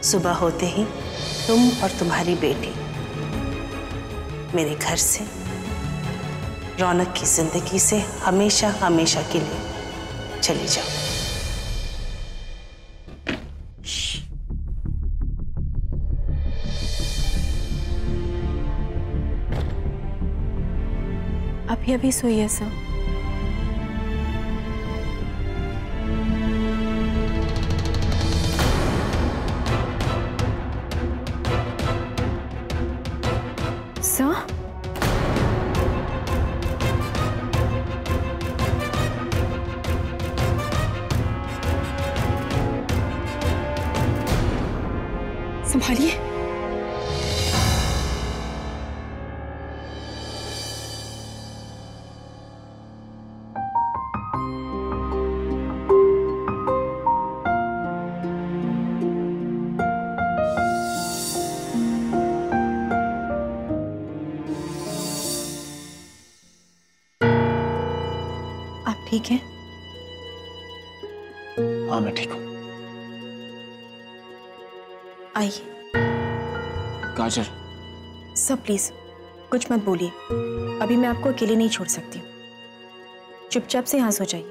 सुबह होते ही तुम और तुम्हारी बेटी मेरे घर से, रौनक की जिंदगी से हमेशा हमेशा के लिए चली जाओ। अभी अभी सोई है सर। सर संभालिए। आप ठीक हैं? हाँ मैं ठीक हूँ। आइए। काजल। सर प्लीज कुछ मत बोलिए, अभी मैं आपको अकेले नहीं छोड़ सकती। चुपचाप से यहाँ सो जाइए।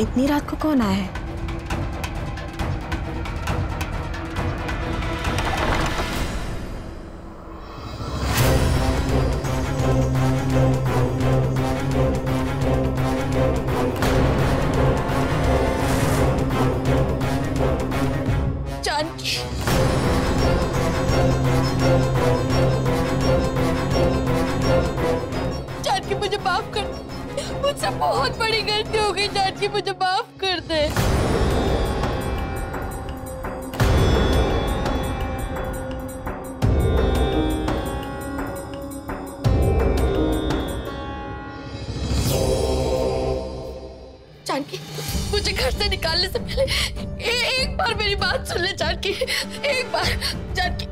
इतनी रात को कौन आया है? जानकी, जानकी मुझे माफ कर, मुझसे बहुत बड़ी गलती हो गई। जानकी मुझे माफ कर दे। जानकी मुझे घर से निकालने से पहले एक बार मेरी बात सुन ले। जानकी एक बार। जानकी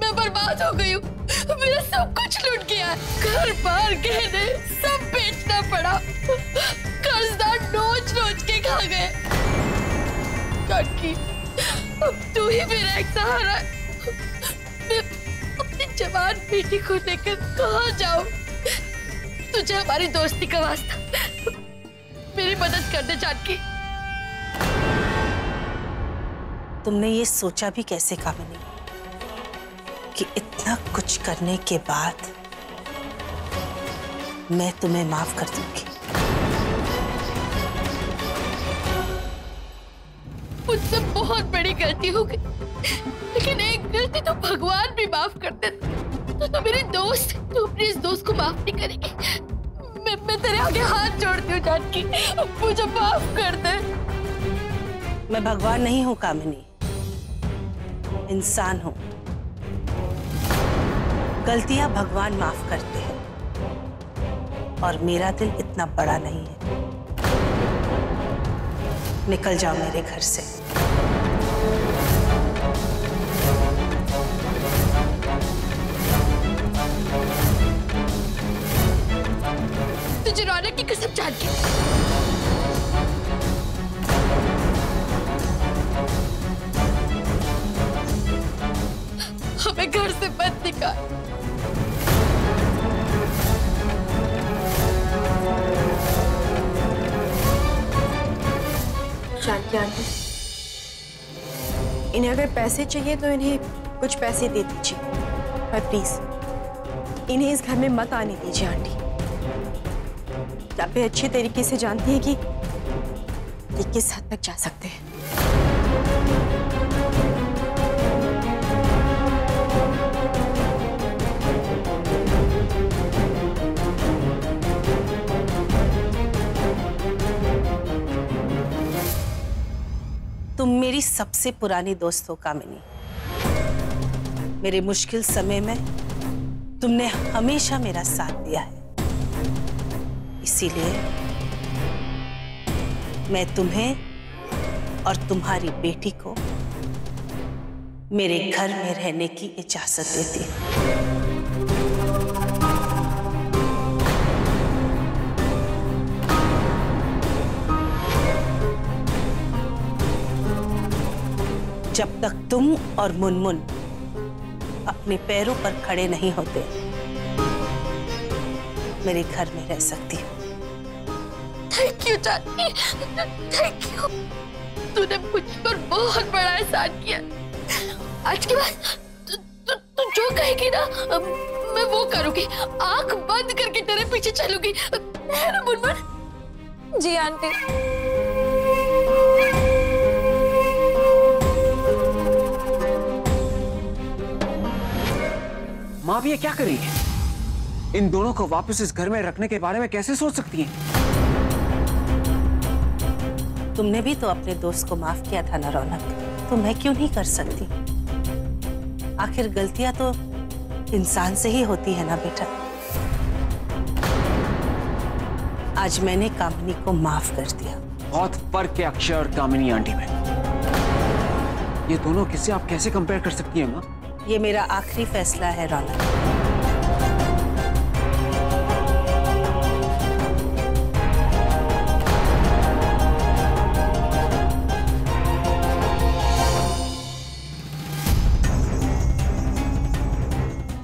मैं बर्बाद हो गई हूँ, मेरा सब कुछ लूट गया, घर बार गहने सब बेचना पड़ा, कर्जदार नोच नोच के खा गए। जानकी अब तू ही मेरा एक सहारा है। मैं अपनी जवान बेटी को लेकर कहाँ जाऊँ? तुझे हमारी दोस्ती का वास्ता, मेरी मदद कर दे जानकी। तुमने ये सोचा भी कैसे कामिनी कि इतना कुछ करने के बाद मैं तुम्हें माफ कर दूंगी? मुझसे बहुत बड़ी गलती हो गई, लेकिन एक गलती तो भगवान भी माफ कर देते। तो मेरी दोस्त, तू अपने इस दोस्त को माफ नहीं करेगी। मैं तेरे आगे हाथ जोड़ती हूँ जानकी, मुझे माफ कर दे। मैं भगवान नहीं हूं कामिनी, इंसान हूं। गलतियां भगवान माफ करते हैं, और मेरा दिल इतना बड़ा नहीं है। निकल जाओ मेरे घर से। तुझे रौनक की कसम जान के हमें घर से मत निकाल। शांति आंटी, इन्हें अगर पैसे चाहिए तो इन्हें कुछ पैसे दे दीजिए, पर प्लीज इन्हें इस घर में मत आने दीजिए। आंटी, आप भी अच्छे तरीके से जानती है कि ये किस हद तक जा सकते हैं। तुम मेरी सबसे पुरानी दोस्त हो कामिनी। मेरे मुश्किल समय में तुमने हमेशा मेरा साथ दिया है, इसीलिए मैं तुम्हें और तुम्हारी बेटी को मेरे घर में रहने की इजाजत देती हूँ। जब तक तुम और मुनमुन अपने पैरों पर खड़े नहीं होते, मेरे घर में रह सकती हो। Thank you Janaki, thank you. तूने मुझ पर बहुत बड़ा एहसान किया। आज के बाद तू जो कहेगी ना मैं वो करूंगी। आंख बंद करके तेरे पीछे चलूंगी, है ना मुनमुन? जी आंटी। माँ भी ये क्या कर रही है? इन दोनों को वापस इस घर में रखने के बारे में कैसे सोच सकती हैं? तुमने भी तो अपने दोस्त को माफ किया था ना रौनक, तो मैं क्यों नहीं कर सकती? आखिर गलतियां तो इंसान से ही होती है ना बेटा। आज मैंने कामिनी को माफ कर दिया। बहुत फर्क है अक्षय और कामिनी आंटी में। ये दोनों किससे आप कैसे कंपेयर कर सकती हैं माँ? ये मेरा आखिरी फैसला है रौनक।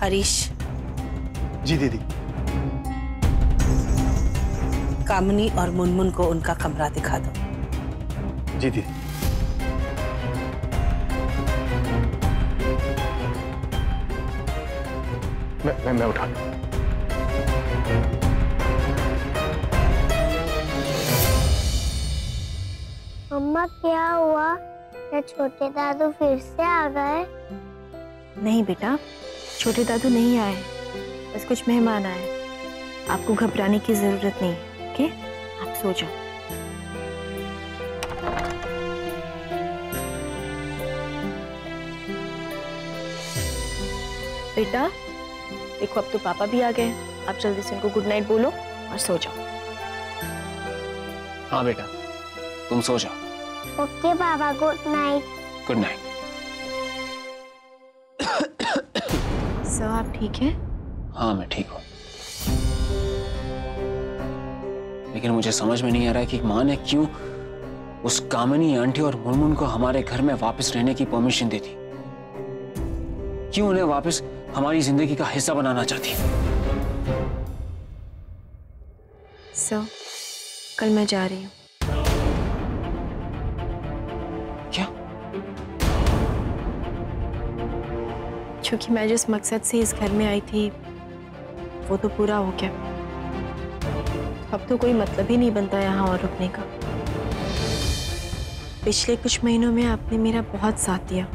हरीश। जी दीदी। कामिनी और मुनमुन को उनका कमरा दिखा दो। जी दीदी। मैं उठा लूं। मम्मा क्या हुआ? क्या छोटे दादू फिर से आ गए? नहीं बेटा, छोटे दादू नहीं आए, बस कुछ मेहमान आए। आपको घबराने की जरूरत नहीं, ओके? आप सो जाओ। बेटा देखो, अब तो पापा भी आ गए। आप जल्दी से उनको गुड नाइट बोलो और सो जाओ। हाँ बेटा, तुम सो जाओ। ओके पापा, good night. Good night. Sir आप ठीक हैं? हाँ मैं ठीक हूँ, लेकिन मुझे समझ में नहीं आ रहा है कि माँ ने क्यों उस कामिनी आंटी और मुनमुन को हमारे घर में वापस रहने की परमिशन दी थी। क्यों उन्हें वापस हमारी जिंदगी का हिस्सा बनाना चाहती है। सर कल मैं जा रही हूँ। क्या? क्योंकि मैं जिस मकसद से इस घर में आई थी वो तो पूरा हो गया। अब तो कोई मतलब ही नहीं बनता यहाँ और रुकने का। पिछले कुछ महीनों में आपने मेरा बहुत साथ दिया,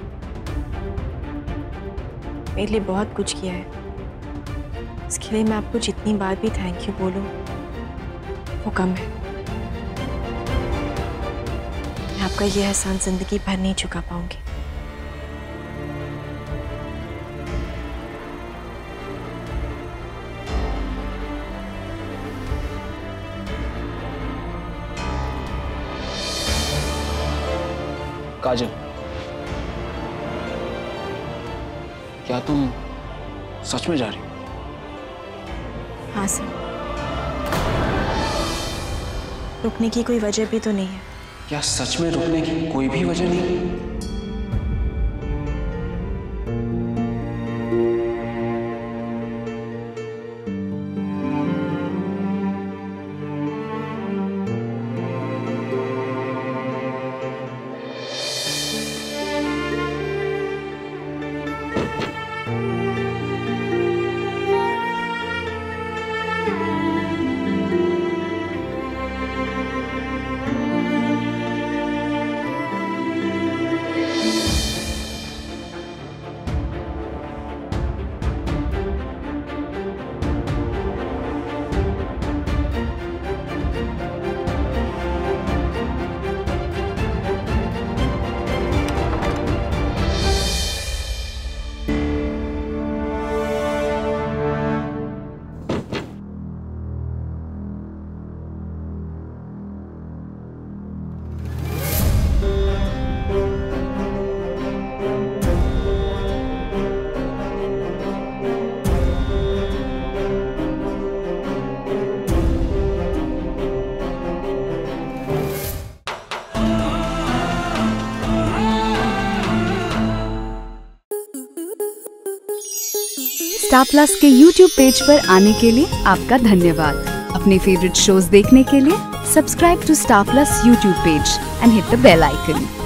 मेरे लिए बहुत कुछ किया है। इसके लिए मैं आपको जितनी बार भी थैंक यू बोलूं वो कम है। मैं आपका यह एहसान जिंदगी भर नहीं चुका पाऊंगी। काजल, क्या तुम सच में जा रही हो? हाँ सर। रुकने की कोई वजह भी तो नहीं है। क्या सच में रुकने की कोई भी वजह नहीं? स्टार प्लस के YouTube पेज पर आने के लिए आपका धन्यवाद। अपने फेवरेट शोज देखने के लिए subscribe to Star Plus YouTube page and hit the bell icon.